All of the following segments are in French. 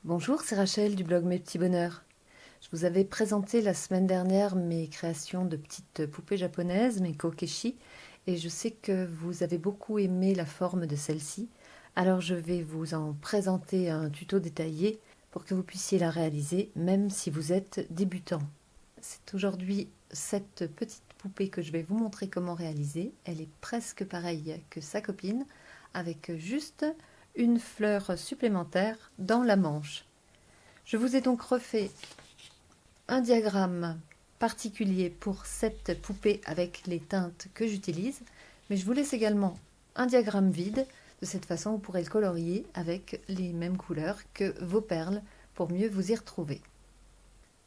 Bonjour, c'est Rachel du blog Mes Petits Bonheurs. Je vous avais présenté la semaine dernière mes créations de petites poupées japonaises, mes kokeshi, et je sais que vous avez beaucoup aimé la forme de celle-ci. Alors je vais vous en présenter un tuto détaillé pour que vous puissiez la réaliser, même si vous êtes débutant. C'est aujourd'hui cette petite poupée que je vais vous montrer comment réaliser. Elle est presque pareille que sa copine, avec juste une fleur supplémentaire dans la manche. Je vous ai donc refait un diagramme particulier pour cette poupée avec les teintes que j'utilise, mais je vous laisse également un diagramme vide. De cette façon, vous pourrez le colorier avec les mêmes couleurs que vos perles pour mieux vous y retrouver.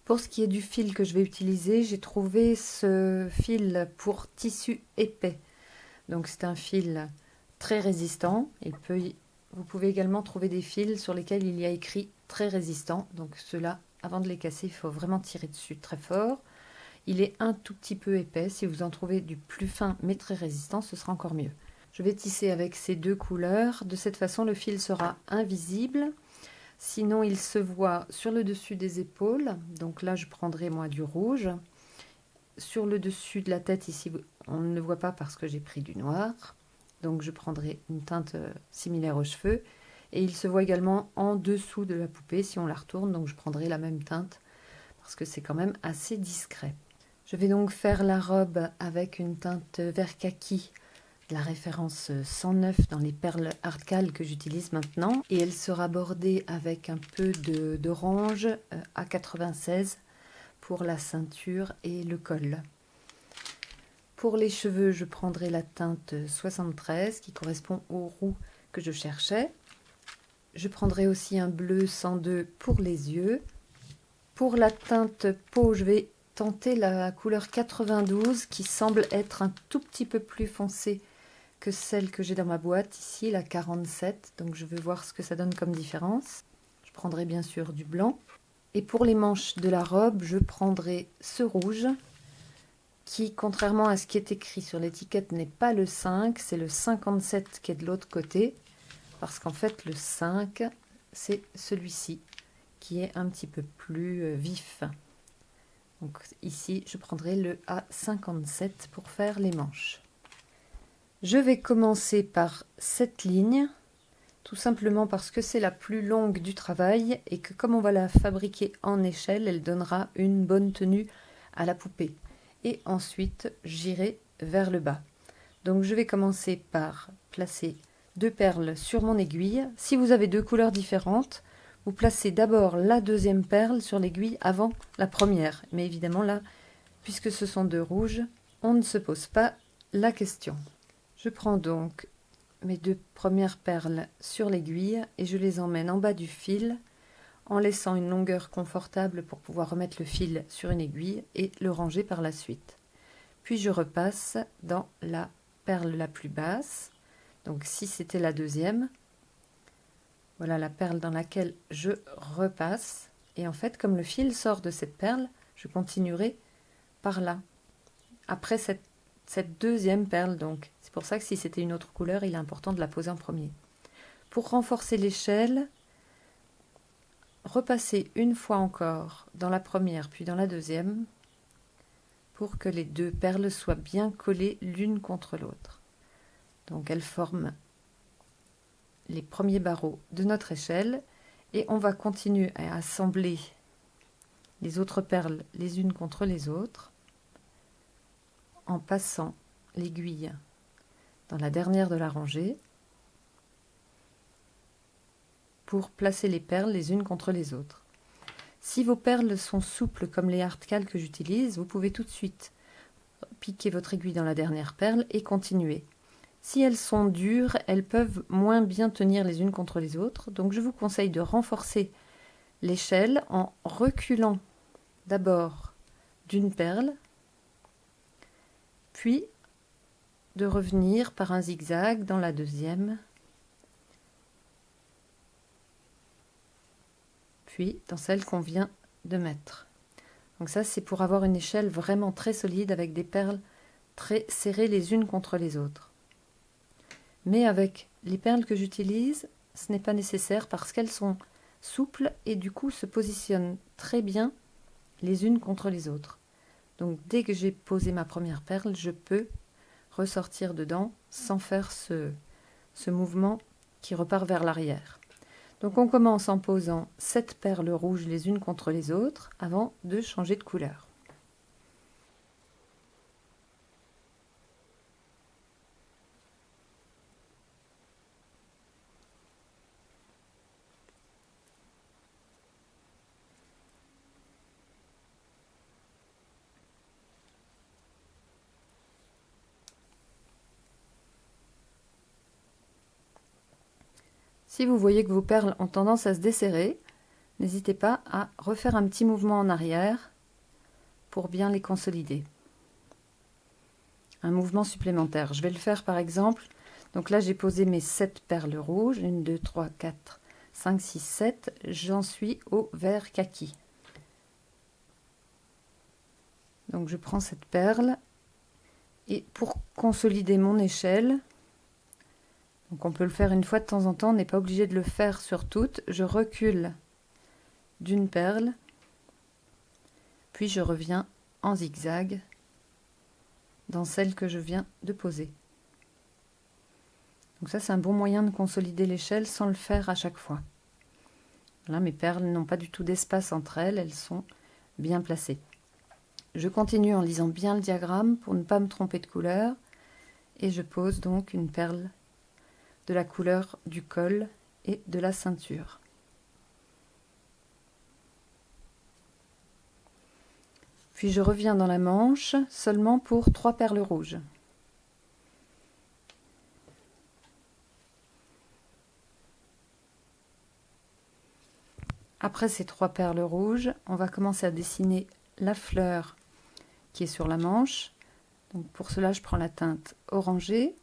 Pour ce qui est du fil que je vais utiliser, j'ai trouvé ce fil pour tissu épais. Donc c'est un fil très résistant. Vous pouvez également trouver des fils sur lesquels il y a écrit très résistant. Donc ceux-là, avant de les casser, il faut vraiment tirer dessus très fort. Il est un tout petit peu épais. Si vous en trouvez du plus fin mais très résistant, ce sera encore mieux. Je vais tisser avec ces deux couleurs. De cette façon, le fil sera invisible. Sinon, il se voit sur le dessus des épaules. Donc là, je prendrai moi du rouge. Sur le dessus de la tête, ici, on ne le voit pas parce que j'ai pris du noir. Donc je prendrai une teinte similaire aux cheveux. Et il se voit également en dessous de la poupée si on la retourne. Donc je prendrai la même teinte parce que c'est quand même assez discret. Je vais donc faire la robe avec une teinte vert kaki, la référence 109 dans les perles Artcal que j'utilise maintenant. Et elle sera bordée avec un peu d'orange à 96 pour la ceinture et le col. Pour les cheveux, je prendrai la teinte 73 qui correspond aux roux que je cherchais. Je prendrai aussi un bleu 102 pour les yeux. Pour la teinte peau, je vais tenter la couleur 92 qui semble être un tout petit peu plus foncée que celle que j'ai dans ma boîte ici, la 47. Donc je veux voir ce que ça donne comme différence. Je prendrai bien sûr du blanc. Et pour les manches de la robe, je prendrai ce rouge qui, contrairement à ce qui est écrit sur l'étiquette, n'est pas le 5, c'est le 57 qui est de l'autre côté, parce qu'en fait le 5, c'est celui-ci, qui est un petit peu plus vif. Donc ici, je prendrai le A57 pour faire les manches. Je vais commencer par cette ligne, tout simplement parce que c'est la plus longue du travail, et que comme on va la fabriquer en échelle, elle donnera une bonne tenue à la poupée. Et ensuite j'irai vers le bas. Donc je vais commencer par placer deux perles sur mon aiguille. Si vous avez deux couleurs différentes, vous placez d'abord la deuxième perle sur l'aiguille avant la première. Mais évidemment là, puisque ce sont deux rouges, on ne se pose pas la question. Je prends donc mes deux premières perles sur l'aiguille et je les emmène en bas du fil en laissant une longueur confortable pour pouvoir remettre le fil sur une aiguille et le ranger par la suite. Puis je repasse dans la perle la plus basse. Donc si c'était la deuxième, voilà la perle dans laquelle je repasse. Et en fait, comme le fil sort de cette perle, je continuerai par là. Après cette deuxième perle, donc. C'est pour ça que si c'était une autre couleur, il est important de la poser en premier. Pour renforcer l'échelle, repasser une fois encore dans la première puis dans la deuxième pour que les deux perles soient bien collées l'une contre l'autre. Donc elles forment les premiers barreaux de notre échelle et on va continuer à assembler les autres perles les unes contre les autres en passant l'aiguille dans la dernière de la rangée pour placer les perles les unes contre les autres. Si vos perles sont souples comme les Artcal que j'utilise, vous pouvez tout de suite piquer votre aiguille dans la dernière perle et continuer. Si elles sont dures, elles peuvent moins bien tenir les unes contre les autres, donc je vous conseille de renforcer l'échelle en reculant d'abord d'une perle, puis de revenir par un zigzag dans la deuxième, puis dans celle qu'on vient de mettre. Donc ça, c'est pour avoir une échelle vraiment très solide avec des perles très serrées les unes contre les autres. Mais avec les perles que j'utilise, ce n'est pas nécessaire parce qu'elles sont souples et du coup se positionnent très bien les unes contre les autres. Donc dès que j'ai posé ma première perle, je peux ressortir dedans sans faire ce mouvement qui repart vers l'arrière. Donc on commence en posant 7 perles rouges les unes contre les autres avant de changer de couleur. Si vous voyez que vos perles ont tendance à se desserrer, n'hésitez pas à refaire un petit mouvement en arrière pour bien les consolider. Un mouvement supplémentaire. Je vais le faire par exemple. Donc là, j'ai posé mes 7 perles rouges. 1, 2, 3, 4, 5, 6, 7. J'en suis au vert kaki. Donc je prends cette perle et pour consolider mon échelle, donc on peut le faire une fois de temps en temps, on n'est pas obligé de le faire sur toutes. Je recule d'une perle, puis je reviens en zigzag dans celle que je viens de poser. Donc ça, c'est un bon moyen de consolider l'échelle sans le faire à chaque fois. Là, mes perles n'ont pas du tout d'espace entre elles, elles sont bien placées. Je continue en lisant bien le diagramme pour ne pas me tromper de couleur et je pose donc une perle de la couleur du col et de la ceinture. Puis je reviens dans la manche seulement pour 3 perles rouges. Après ces 3 perles rouges, on va commencer à dessiner la fleur qui est sur la manche. Donc pour cela, je prends la teinte orangée.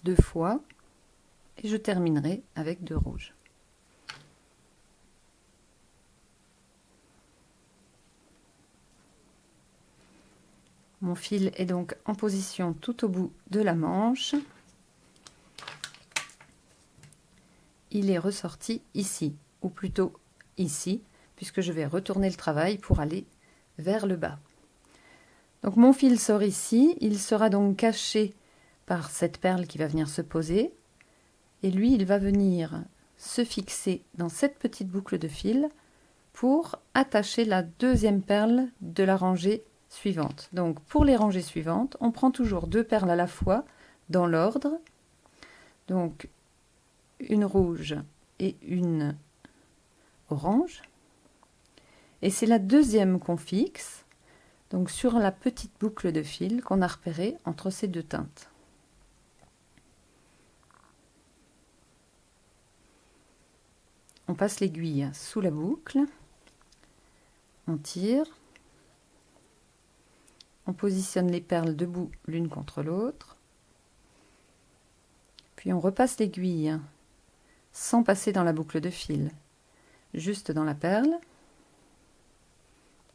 Deux fois et je terminerai avec 2 rouges. Mon fil est donc en position tout au bout de la manche. Il est ressorti ici, ou plutôt ici, puisque je vais retourner le travail pour aller vers le bas. Donc mon fil sort ici, il sera donc caché par cette perle qui va venir se poser, et lui il va venir se fixer dans cette petite boucle de fil pour attacher la deuxième perle de la rangée suivante. Donc pour les rangées suivantes, on prend toujours 2 perles à la fois dans l'ordre, donc une rouge et une orange, et c'est la deuxième qu'on fixe, donc sur la petite boucle de fil qu'on a repérée entre ces 2 teintes. On passe l'aiguille sous la boucle, on tire, on positionne les perles debout l'une contre l'autre, puis on repasse l'aiguille sans passer dans la boucle de fil, juste dans la perle,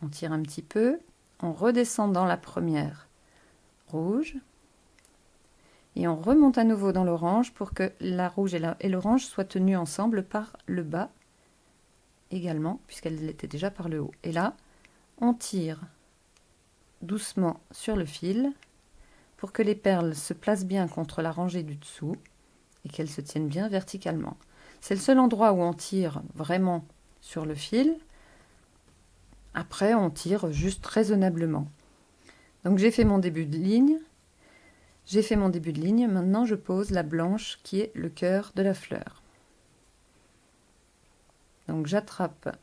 on tire un petit peu, on redescend dans la première rouge, et on remonte à nouveau dans l'orange pour que la rouge et l'orange soient tenues ensemble par le bas également, puisqu'elles l'étaient déjà par le haut. Et là, on tire doucement sur le fil pour que les perles se placent bien contre la rangée du dessous et qu'elles se tiennent bien verticalement. C'est le seul endroit où on tire vraiment sur le fil. Après, on tire juste raisonnablement. Donc j'ai fait mon début de ligne. Maintenant je pose la blanche qui est le cœur de la fleur. Donc j'attrape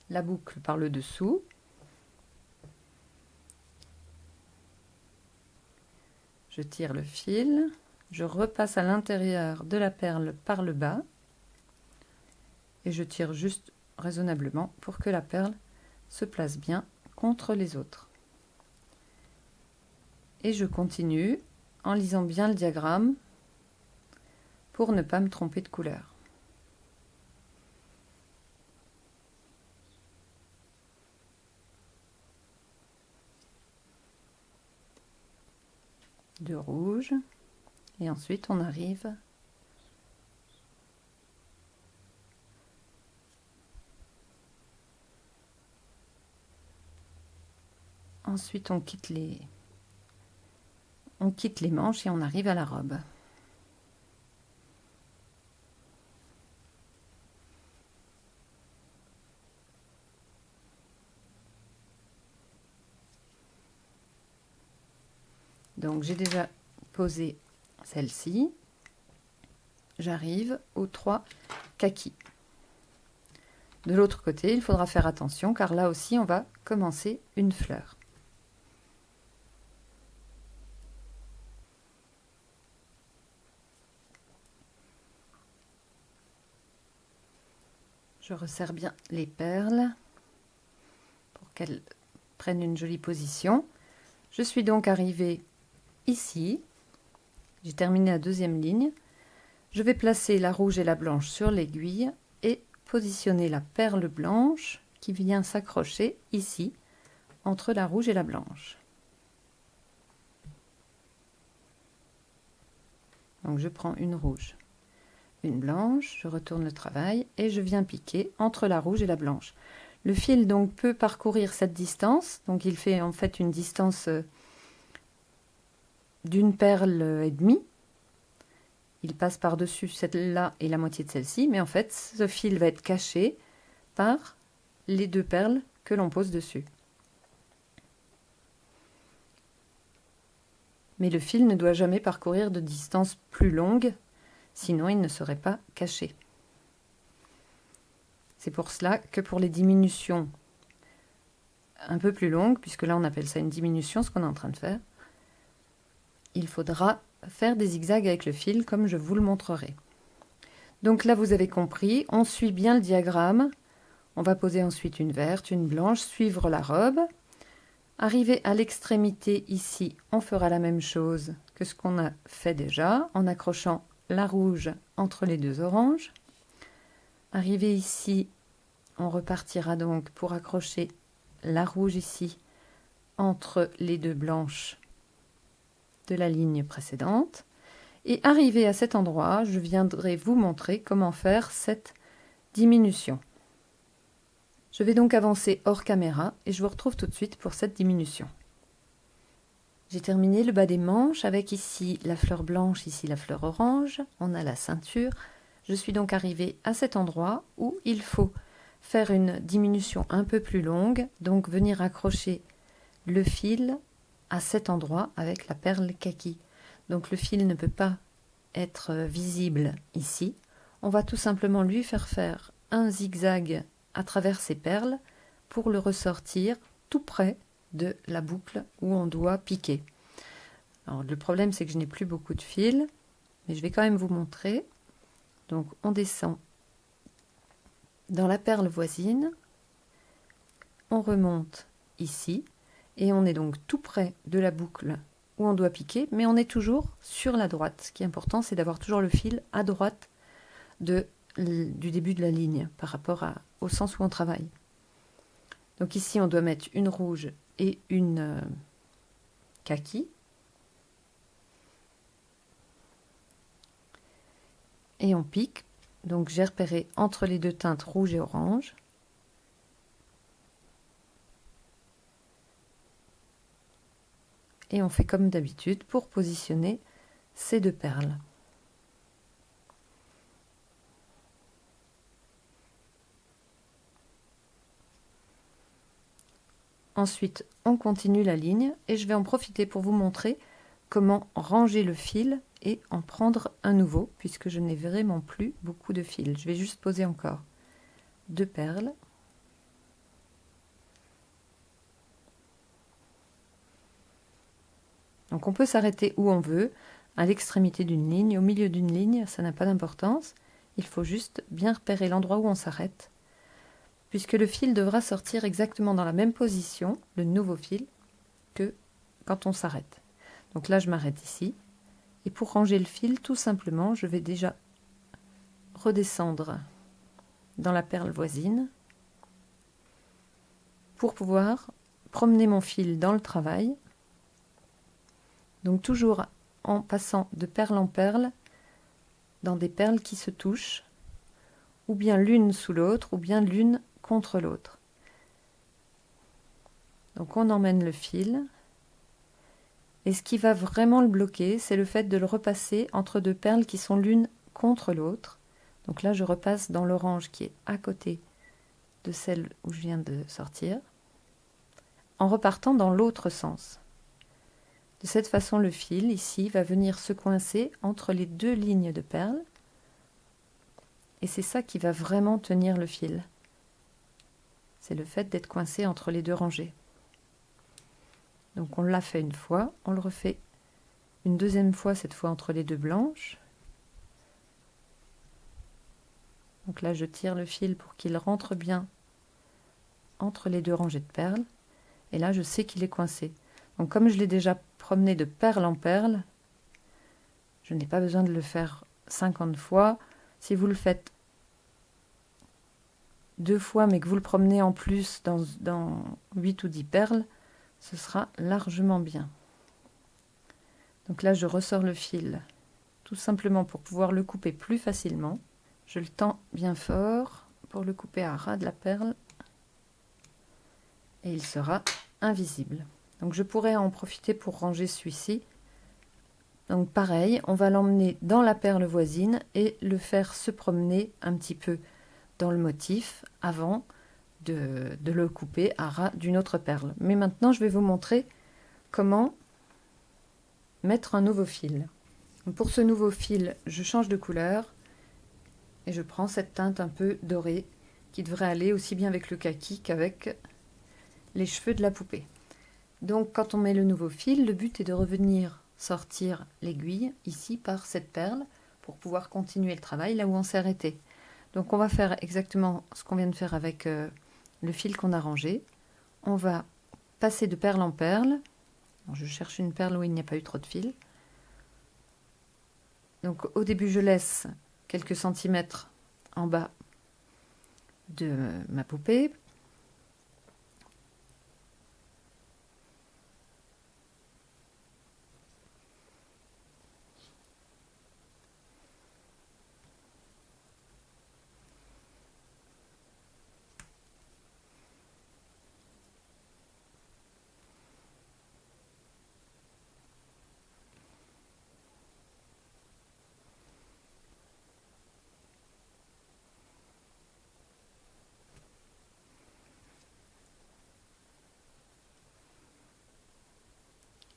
la boucle par le dessous. Je tire le fil, je repasse à l'intérieur de la perle par le bas et je tire juste raisonnablement pour que la perle se place bien contre les autres. Et je continue en lisant bien le diagramme pour ne pas me tromper de couleur. De rouge Et ensuite, on arrive ensuite on quitte les manches et on arrive à la robe. Donc j'ai déjà posé celle-ci. J'arrive aux 3 kakis. De l'autre côté, il faudra faire attention car là aussi on va commencer une fleur. Je resserre bien les perles pour qu'elles prennent une jolie position. Je suis donc arrivée ici. J'ai terminé la deuxième ligne. Je vais placer la rouge et la blanche sur l'aiguille et positionner la perle blanche qui vient s'accrocher ici entre la rouge et la blanche. Donc je prends une rouge, une blanche, je retourne le travail et je viens piquer entre la rouge et la blanche. Le fil donc peut parcourir cette distance, donc il fait en fait une distance d'une perle et demie. Il passe par-dessus celle-là et la moitié de celle-ci, mais en fait ce fil va être caché par les 2 perles que l'on pose dessus. Mais le fil ne doit jamais parcourir de distance plus longue, sinon il ne serait pas caché. C'est pour cela que pour les diminutions un peu plus longues, puisque là on appelle ça une diminution, ce qu'on est en train de faire, il faudra faire des zigzags avec le fil comme je vous le montrerai. Donc là vous avez compris, on suit bien le diagramme. On va poser ensuite une verte, une blanche, suivre la robe. Arrivé à l'extrémité ici, on fera la même chose que ce qu'on a fait déjà, en accrochant la rouge entre les 2 oranges. Arrivé ici, on repartira donc pour accrocher la rouge ici entre les 2 blanches de la ligne précédente. Et arrivé à cet endroit, je viendrai vous montrer comment faire cette diminution. Je vais donc avancer hors caméra et je vous retrouve tout de suite pour cette diminution. J'ai terminé le bas des manches avec ici la fleur blanche, ici la fleur orange. On a la ceinture. Je suis donc arrivée à cet endroit où il faut faire une diminution un peu plus longue, donc venir accrocher le fil à cet endroit avec la perle kaki. Donc le fil ne peut pas être visible ici. On va tout simplement lui faire un zigzag à travers ces perles pour le ressortir tout près de la boucle où on doit piquer. Alors le problème c'est que je n'ai plus beaucoup de fil, mais je vais quand même vous montrer. Donc on descend dans la perle voisine, on remonte ici et on est donc tout près de la boucle où on doit piquer, mais on est toujours sur la droite. Ce qui est important, c'est d'avoir toujours le fil à droite du début de la ligne par rapport au sens où on travaille. Donc ici, on doit mettre une rouge et une kaki. Et on pique. Donc j'ai repéré entre les 2 teintes rouge et orange. Et on fait comme d'habitude pour positionner ces 2 perles. Ensuite, on continue la ligne et je vais en profiter pour vous montrer comment ranger le fil et en prendre un nouveau, puisque je n'ai vraiment plus beaucoup de fil. Je vais juste poser encore 2 perles. Donc on peut s'arrêter où on veut, à l'extrémité d'une ligne, au milieu d'une ligne, ça n'a pas d'importance. Il faut juste bien repérer l'endroit où on s'arrête, puisque le fil devra sortir exactement dans la même position, le nouveau fil, que quand on s'arrête. Donc là, je m'arrête ici. Et pour ranger le fil, tout simplement, je vais déjà redescendre dans la perle voisine pour pouvoir promener mon fil dans le travail. Donc toujours en passant de perle en perle dans des perles qui se touchent, ou bien l'une sous l'autre, ou bien l'une contre l'autre. Donc on emmène le fil, et ce qui va vraiment le bloquer, c'est le fait de le repasser entre deux perles qui sont l'une contre l'autre. Donc là, je repasse dans l'orange qui est à côté de celle où je viens de sortir, en repartant dans l'autre sens. De cette façon, le fil, ici, va venir se coincer entre les deux lignes de perles, et c'est ça qui va vraiment tenir le fil. C'est le fait d'être coincé entre les deux rangées. Donc on l'a fait une fois, on le refait une deuxième fois, cette fois entre les deux blanches. Donc là, je tire le fil pour qu'il rentre bien entre les deux rangées de perles. Et là, je sais qu'il est coincé. Donc comme je l'ai déjà promené de perle en perle, je n'ai pas besoin de le faire 50 fois. Si vous le faites 2 fois, mais que vous le promenez en plus dans 8 ou 10 perles, ce sera largement bien. Donc là, je ressors le fil, tout simplement pour pouvoir le couper plus facilement. Je le tends bien fort pour le couper à ras de la perle. Et il sera invisible. Donc je pourrais en profiter pour ranger celui-ci. Donc pareil, on va l'emmener dans la perle voisine et le faire se promener un petit peu dans le motif avant de le couper à ras d'une autre perle. Mais maintenant, je vais vous montrer comment mettre un nouveau fil. Donc pour ce nouveau fil, je change de couleur et je prends cette teinte un peu dorée qui devrait aller aussi bien avec le kaki qu'avec les cheveux de la poupée. Donc quand on met le nouveau fil, le but est de revenir sortir l'aiguille ici par cette perle pour pouvoir continuer le travail là où on s'est arrêté. Donc on va faire exactement ce qu'on vient de faire avec le fil qu'on a rangé. On va passer de perle en perle. Alors, je cherche une perle où il n'y a pas eu trop de fil. Donc au début, je laisse quelques centimètres en bas de ma poupée.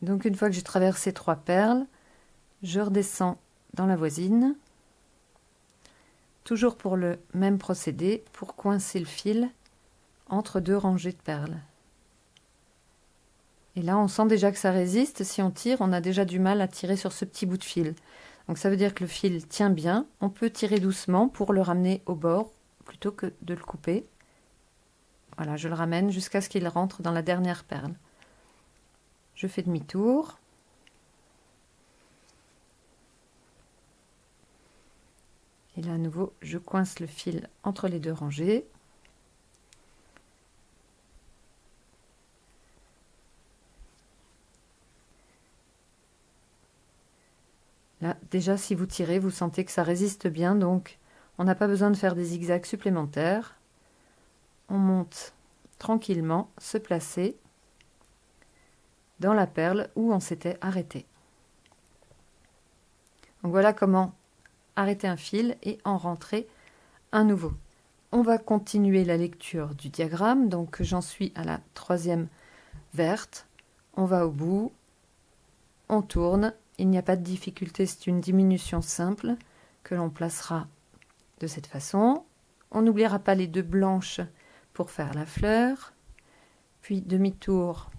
Donc une fois que j'ai traversé 3 perles, je redescends dans la voisine, toujours pour le même procédé, pour coincer le fil entre 2 rangées de perles. Et là, on sent déjà que ça résiste. Si on tire, on a déjà du mal à tirer sur ce petit bout de fil. Donc ça veut dire que le fil tient bien. On peut tirer doucement pour le ramener au bord, plutôt que de le couper. Voilà, je le ramène jusqu'à ce qu'il rentre dans la dernière perle. Je fais demi-tour. Et là, à nouveau, je coince le fil entre les 2 rangées. Là, déjà, si vous tirez, vous sentez que ça résiste bien, donc on n'a pas besoin de faire des zigzags supplémentaires. On monte tranquillement, se placer dans la perle où on s'était arrêté. Donc voilà comment arrêter un fil et en rentrer un nouveau. On va continuer la lecture du diagramme, donc j'en suis à la 3e verte. On va au bout, on tourne, il n'y a pas de difficulté, c'est une diminution simple que l'on placera de cette façon. On n'oubliera pas les 2 blanches pour faire la fleur, puis demi-tour,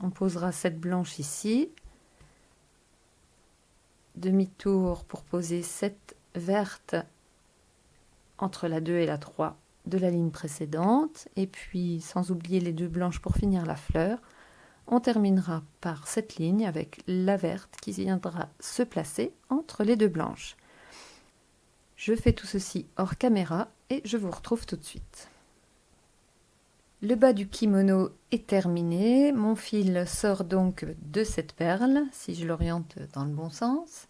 on posera cette blanche ici, demi-tour pour poser cette verte entre la 2 et la 3 de la ligne précédente, et puis sans oublier les 2 blanches pour finir la fleur. On terminera par cette ligne avec la verte qui viendra se placer entre les 2 blanches. Je fais tout ceci hors caméra et je vous retrouve tout de suite. Le bas du kimono est terminé, mon fil sort donc de cette perle, si je l'oriente dans le bon sens,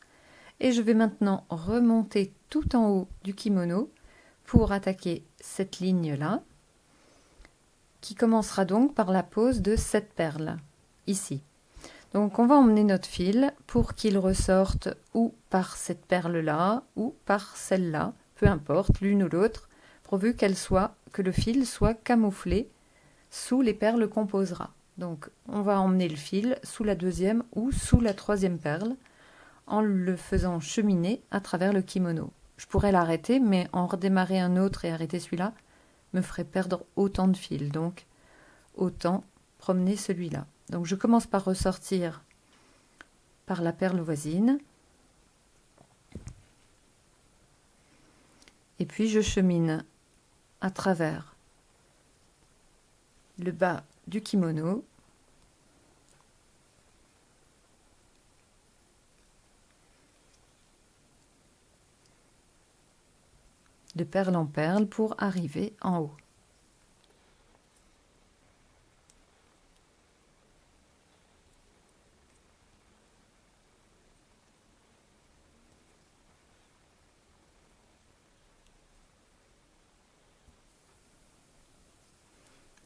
et je vais maintenant remonter tout en haut du kimono pour attaquer cette ligne-là, qui commencera donc par la pose de cette perle, ici. Donc on va emmener notre fil pour qu'il ressorte ou par cette perle-là ou par celle-là, peu importe, l'une ou l'autre, pourvu que le fil soit camouflé sous les perles qu'on posera. Donc on va emmener le fil sous la deuxième ou sous la troisième perle en le faisant cheminer à travers le kimono. Je pourrais l'arrêter, mais en redémarrer un autre et arrêter celui-là me ferait perdre autant de fil. Donc autant promener celui-là. Donc je commence par ressortir par la perle voisine. Et puis je chemine à travers le bas du kimono. De perle en perle pour arriver en haut.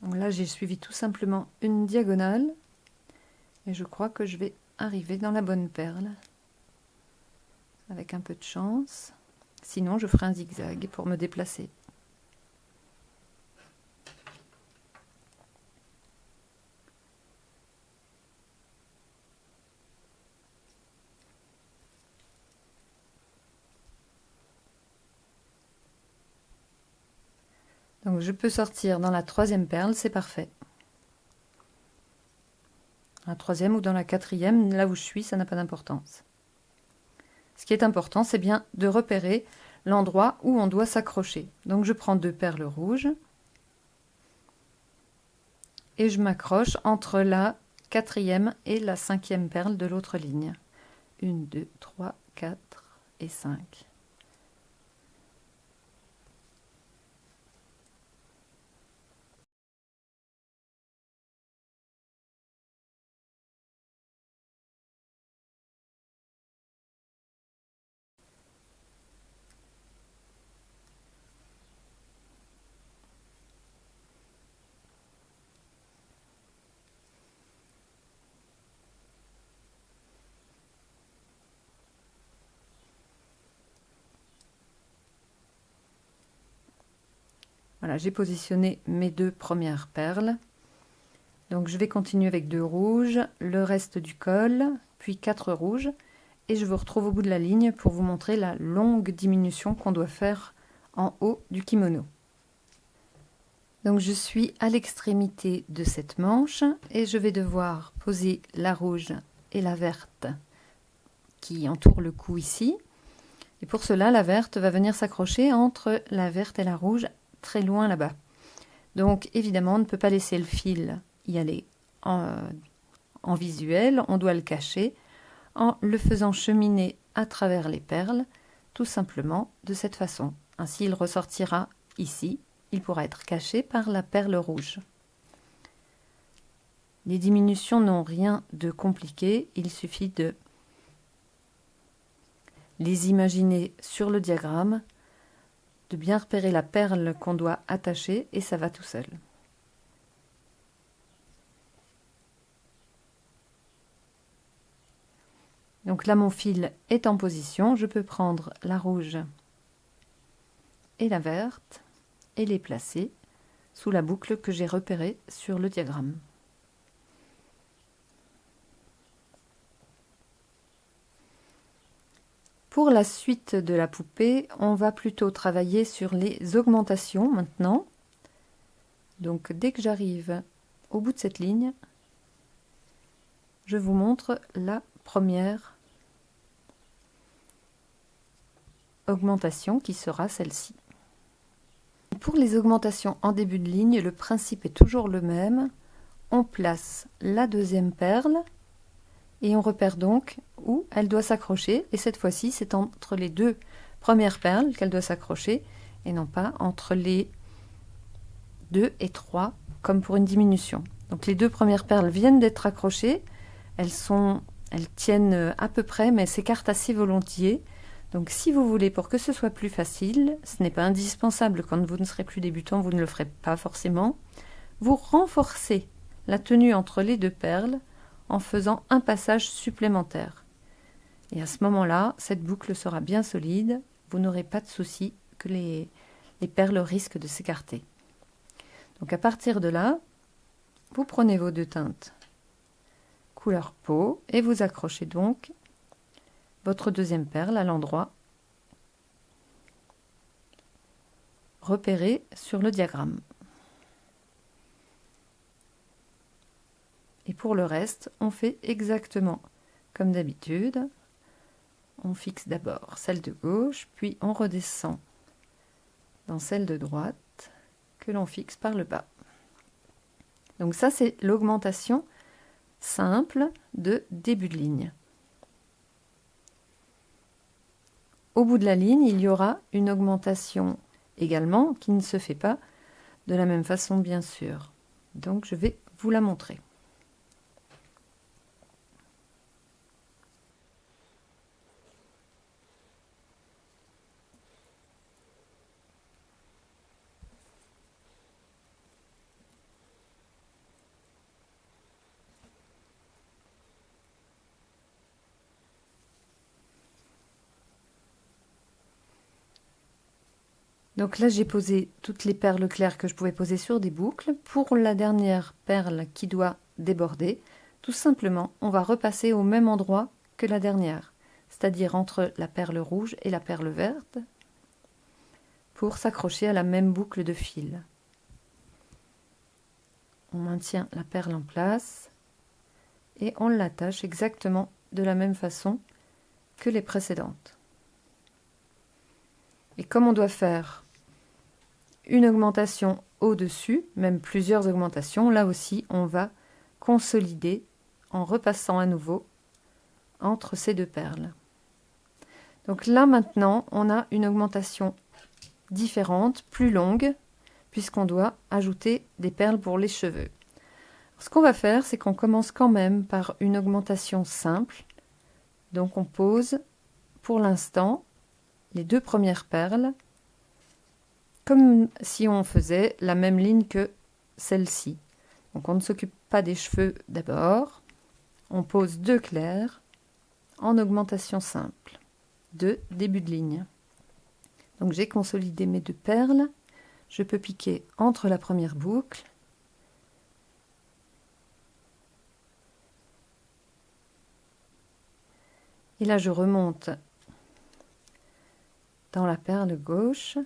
Donc là, j'ai suivi tout simplement une diagonale et je crois que je vais arriver dans la bonne perle avec un peu de chance. Sinon, je ferai un zigzag pour me déplacer. Donc je peux sortir dans la troisième perle, c'est parfait. La troisième ou dans la quatrième, là où je suis, ça n'a pas d'importance. Ce qui est important, c'est bien de repérer l'endroit où on doit s'accrocher. Donc je prends 2 perles rouges et je m'accroche entre la quatrième et la cinquième perle de l'autre ligne. 1, 2, 3, 4 et 5. Voilà, j'ai positionné mes 2 premières perles. Donc je vais continuer avec 2 rouges, le reste du col, puis 4 rouges. Et je vous retrouve au bout de la ligne pour vous montrer la longue diminution qu'on doit faire en haut du kimono. Donc je suis à l'extrémité de cette manche et je vais devoir poser la rouge et la verte qui entourent le cou ici. Et pour cela, la verte va venir s'accrocher entre la verte et la rouge très loin là-bas. Donc évidemment, on ne peut pas laisser le fil y aller en visuel, on doit le cacher en le faisant cheminer à travers les perles, tout simplement de cette façon. Ainsi, il ressortira ici, il pourra être caché par la perle rouge. Les diminutions n'ont rien de compliqué, il suffit de les imaginer sur le diagramme, de bien repérer la perle qu'on doit attacher et ça va tout seul. Donc là, mon fil est en position, je peux prendre la rouge et la verte et les placer sous la boucle que j'ai repérée sur le diagramme. Pour la suite de la poupée, on va plutôt travailler sur les augmentations maintenant. Donc dès que j'arrive au bout de cette ligne, je vous montre la première augmentation qui sera celle-ci. Pour les augmentations en début de ligne, le principe est toujours le même. On place la deuxième perle et on repère donc où elle doit s'accrocher. Et cette fois-ci, c'est entre les 2 premières perles qu'elle doit s'accrocher et non pas entre les 2 et 3 comme pour une diminution. Donc les deux premières perles viennent d'être accrochées, elles tiennent à peu près, mais elles s'écartent assez volontiers. Donc si vous voulez, pour que ce soit plus facile, ce n'est pas indispensable quand vous ne serez plus débutant, vous ne le ferez pas forcément, vous renforcez la tenue entre les deux perles en faisant un passage supplémentaire. Et à ce moment-là, cette boucle sera bien solide, vous n'aurez pas de souci que les perles risquent de s'écarter. Donc à partir de là, vous prenez vos deux teintes couleur peau et vous accrochez donc votre deuxième perle à l'endroit repéré sur le diagramme. Et pour le reste, on fait exactement comme d'habitude. On fixe d'abord celle de gauche, puis on redescend dans celle de droite que l'on fixe par le bas. Donc ça, c'est l'augmentation simple de début de ligne. Au bout de la ligne, il y aura une augmentation également qui ne se fait pas de la même façon, bien sûr. Donc je vais vous la montrer. Donc là, j'ai posé toutes les perles claires que je pouvais poser sur des boucles. Pour la dernière perle qui doit déborder, tout simplement, on va repasser au même endroit que la dernière, c'est-à-dire entre la perle rouge et la perle verte, pour s'accrocher à la même boucle de fil. On maintient la perle en place et on l'attache exactement de la même façon que les précédentes. Et comme on doit faire une augmentation au-dessus, même plusieurs augmentations, là aussi on va consolider en repassant à nouveau entre ces deux perles. Donc là maintenant on a une augmentation différente, plus longue, puisqu'on doit ajouter des perles pour les cheveux. Ce qu'on va faire, c'est qu'on commence quand même par une augmentation simple. Donc on pose pour l'instant les deux premières perles comme si on faisait la même ligne que celle-ci. Donc on ne s'occupe pas des cheveux d'abord, on pose deux clairs en augmentation simple de début de ligne. Donc j'ai consolidé mes deux perles, je peux piquer entre la première boucle et là je remonte dans la perle gauche,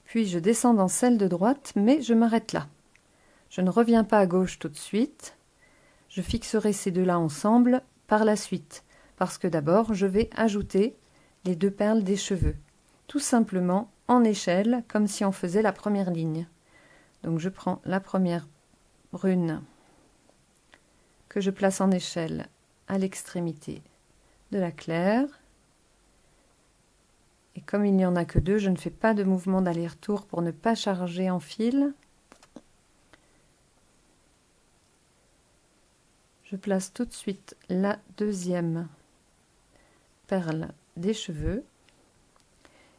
puis je descends dans celle de droite, mais je m'arrête là. Je ne reviens pas à gauche tout de suite, je fixerai ces deux-là ensemble par la suite, parce que d'abord je vais ajouter les deux perles des cheveux, tout simplement en échelle, comme si on faisait la première ligne. Donc je prends la première brune que je place en échelle à l'extrémité de la claire. Et comme il n'y en a que deux, je ne fais pas de mouvement d'aller-retour pour ne pas charger en fil. Je place tout de suite la deuxième perle des cheveux.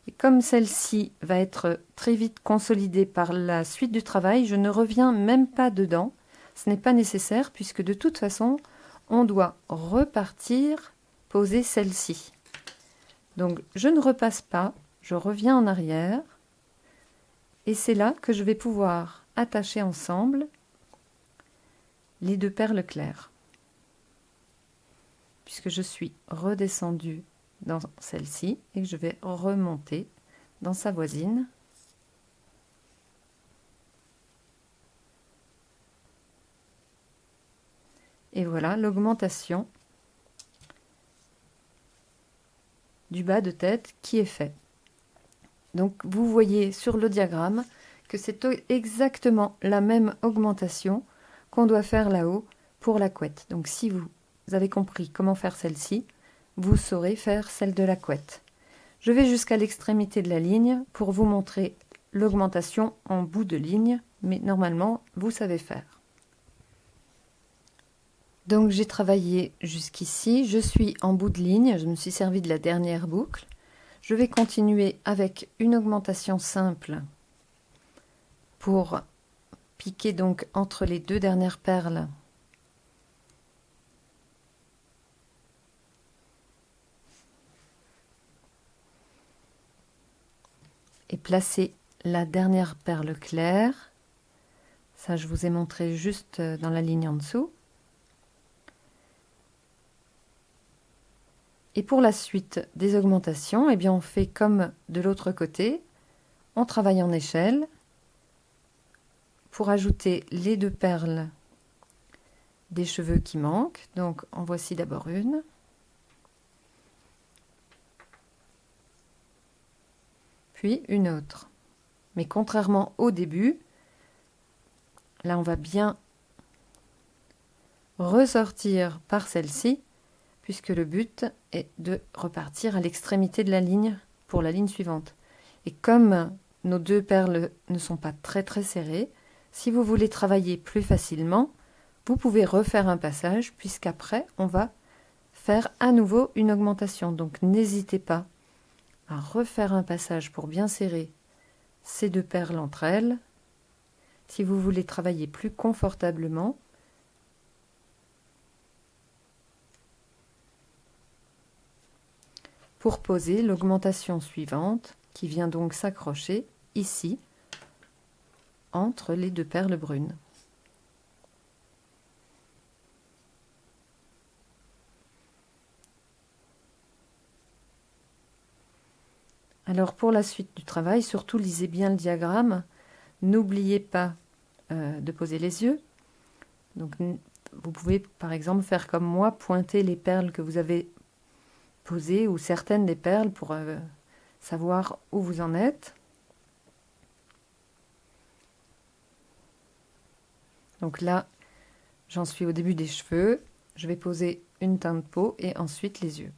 Et comme celle-ci va être très vite consolidée par la suite du travail, je ne reviens même pas dedans. Ce n'est pas nécessaire puisque de toute façon, on doit repartir poser celle-ci. Donc je ne repasse pas, je reviens en arrière et c'est là que je vais pouvoir attacher ensemble les deux perles claires. Puisque je suis redescendue dans celle-ci et que je vais remonter dans sa voisine. Et voilà l'augmentation du bas de tête qui est fait. Donc vous voyez sur le diagramme que c'est exactement la même augmentation qu'on doit faire là-haut pour la couette. Donc si vous avez compris comment faire celle-ci, vous saurez faire celle de la couette. Je vais jusqu'à l'extrémité de la ligne pour vous montrer l'augmentation en bout de ligne, mais normalement, vous savez faire. Donc j'ai travaillé jusqu'ici, je suis en bout de ligne, je me suis servi de la dernière boucle. Je vais continuer avec une augmentation simple pour piquer donc entre les deux dernières perles. Et placer la dernière perle claire. Ça, je vous ai montré juste dans la ligne en dessous. Et pour la suite des augmentations, eh bien, on fait comme de l'autre côté. On travaille en échelle pour ajouter les deux perles des cheveux qui manquent. Donc, en voici d'abord une. Puis une autre. Mais contrairement au début, là, on va bien ressortir par celle-ci, puisque le but est de repartir à l'extrémité de la ligne pour la ligne suivante. Et comme nos deux perles ne sont pas très serrées, si vous voulez travailler plus facilement, vous pouvez refaire un passage, puisqu'après, on va faire à nouveau une augmentation. Donc n'hésitez pas à refaire un passage pour bien serrer ces deux perles entre elles. Si vous voulez travailler plus confortablement, pour poser l'augmentation suivante qui vient donc s'accrocher ici entre les deux perles brunes. Alors pour la suite du travail, surtout lisez bien le diagramme. N'oubliez pas de poser les yeux. Donc vous pouvez par exemple faire comme moi, pointer les perles que vous avez posées ou certaines des perles pour savoir où vous en êtes. Donc là, j'en suis au début des cheveux. Je vais poser une teinte de peau et ensuite les yeux.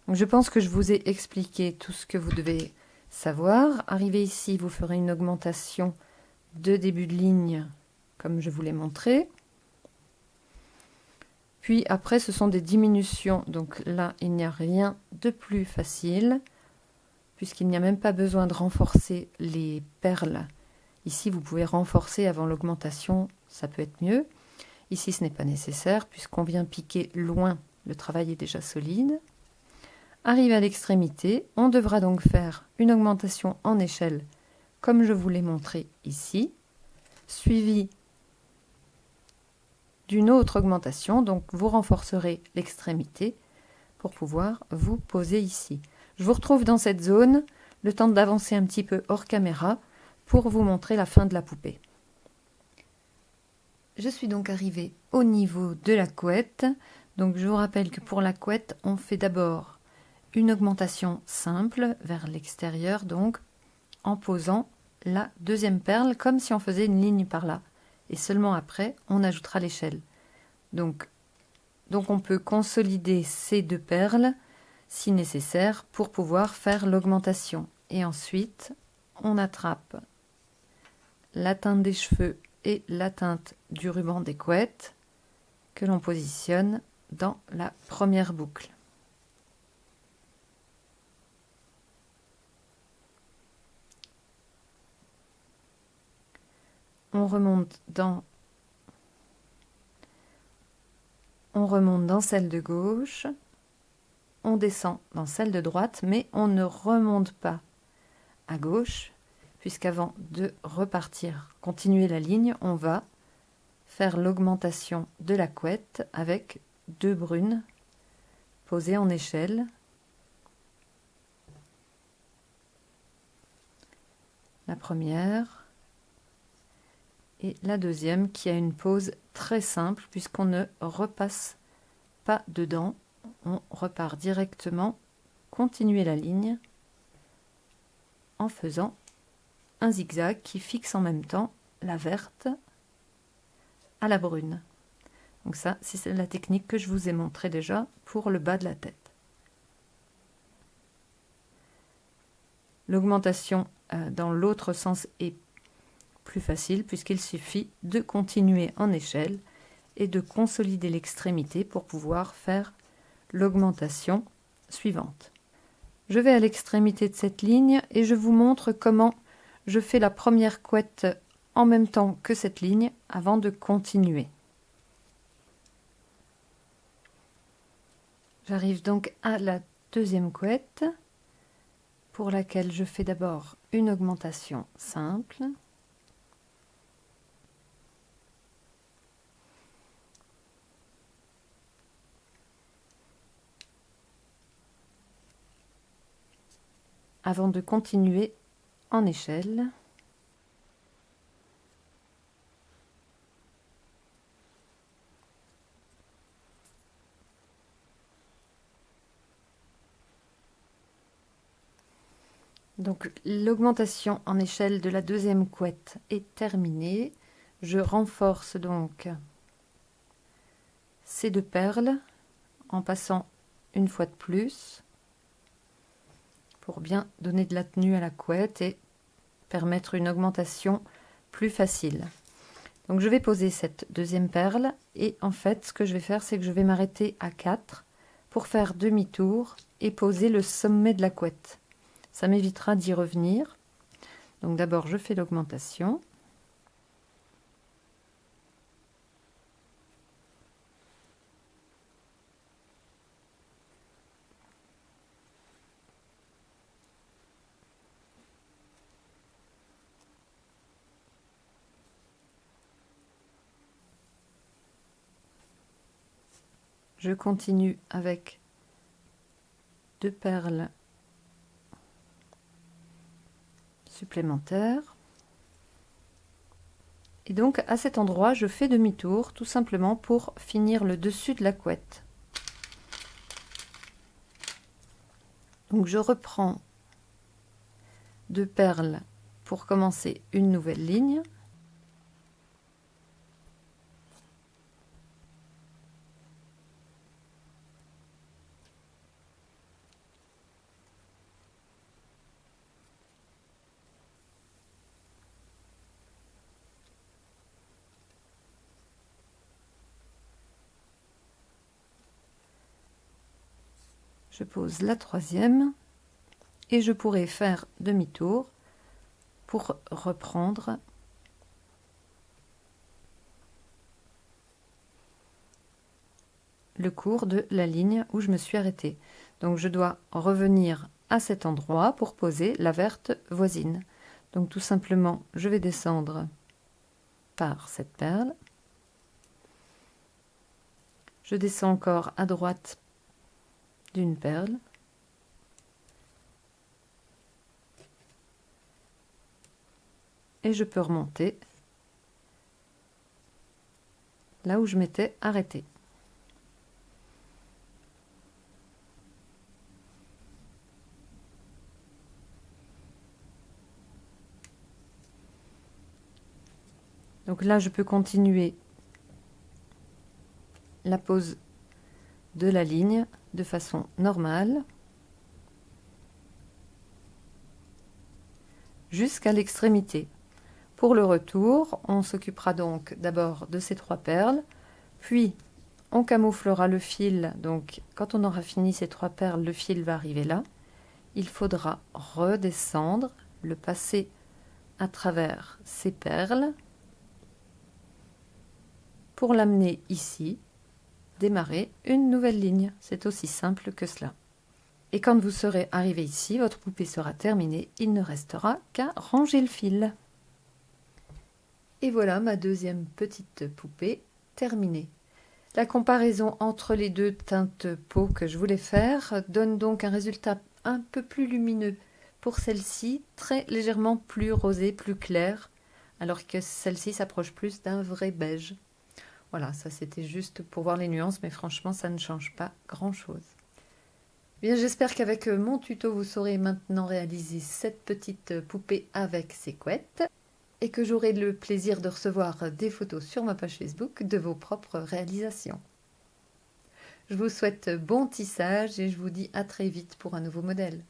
Donc je pense que je vous ai expliqué tout ce que vous devez savoir. Arrivé ici, vous ferez une augmentation de début de ligne, comme je vous l'ai montré. Puis après, ce sont des diminutions. Donc là, il n'y a rien de plus facile, puisqu'il n'y a même pas besoin de renforcer les perles. Ici, vous pouvez renforcer avant l'augmentation, ça peut être mieux. Ici, ce n'est pas nécessaire, puisqu'on vient piquer loin, le travail est déjà solide. Arrivé à l'extrémité, on devra donc faire une augmentation en échelle, comme je vous l'ai montré ici, suivie d'une autre augmentation. Donc vous renforcerez l'extrémité pour pouvoir vous poser ici. Je vous retrouve dans cette zone, le temps d'avancer un petit peu hors caméra pour vous montrer la fin de la poupée. Je suis donc arrivée au niveau de la couette. Donc je vous rappelle que pour la couette, on fait d'abord une augmentation simple vers l'extérieur, donc en posant la deuxième perle comme si on faisait une ligne par là. Et seulement après, on ajoutera l'échelle. Donc on peut consolider ces deux perles si nécessaire pour pouvoir faire l'augmentation. Et ensuite, on attrape la teinte des cheveux et la teinte du ruban des couettes que l'on positionne dans la première boucle. On remonte dans celle de gauche, on descend dans celle de droite, mais on ne remonte pas à gauche, puisqu'avant de repartir, continuer la ligne, on va faire l'augmentation de la couette avec deux brunes posées en échelle. La première et la deuxième qui a une pose très simple puisqu'on ne repasse pas dedans, on repart directement, continuer la ligne en faisant un zigzag qui fixe en même temps la verte à la brune. Donc ça, c'est la technique que je vous ai montrée déjà pour le bas de la tête. L'augmentation dans l'autre sens est plus facile puisqu'il suffit de continuer en échelle et de consolider l'extrémité pour pouvoir faire l'augmentation suivante. Je vais à l'extrémité de cette ligne et je vous montre comment je fais la première couette en même temps que cette ligne avant de continuer. J'arrive donc à la deuxième couette pour laquelle je fais d'abord une augmentation simple. Avant de continuer en échelle. Donc l'augmentation en échelle de la deuxième couette est terminée. Je renforce donc ces deux perles en passant une fois de plus pour bien donner de la tenue à la couette et permettre une augmentation plus facile. Donc je vais poser cette deuxième perle et en fait ce que je vais faire c'est que je vais m'arrêter à 4 pour faire demi-tour et poser le sommet de la couette. Ça m'évitera d'y revenir. Donc d'abord je fais l'augmentation. Je continue avec deux perles supplémentaires. Et donc à cet endroit, je fais demi-tour tout simplement pour finir le dessus de la couette. Donc je reprends deux perles pour commencer une nouvelle ligne. Je pose la troisième et je pourrai faire demi-tour pour reprendre le cours de la ligne où je me suis arrêtée. Donc je dois revenir à cet endroit pour poser la verte voisine. Donc tout simplement, je vais descendre par cette perle. Je descends encore à droite d'une perle. Et je peux remonter là où je m'étais arrêtée. Donc là, je peux continuer la pose de la ligne de façon normale jusqu'à l'extrémité. Pour le retour, on s'occupera donc d'abord de ces trois perles, puis on camouflera le fil. Donc quand on aura fini ces trois perles, le fil va arriver là. Il faudra redescendre, le passer à travers ces perles pour l'amener ici, démarrer une nouvelle ligne. C'est aussi simple que cela. Et quand vous serez arrivé ici, votre poupée sera terminée. Il ne restera qu'à ranger le fil. Et voilà ma deuxième petite poupée terminée. La comparaison entre les deux teintes peau que je voulais faire donne donc un résultat un peu plus lumineux pour celle-ci, très légèrement plus rosé, plus clair, alors que celle-ci s'approche plus d'un vrai beige. Voilà, ça c'était juste pour voir les nuances, mais franchement ça ne change pas grand-chose. Bien, j'espère qu'avec mon tuto, vous saurez maintenant réaliser cette petite poupée avec ses couettes. et que j'aurai le plaisir de recevoir des photos sur ma page Facebook de vos propres réalisations. Je vous souhaite bon tissage et je vous dis à très vite pour un nouveau modèle.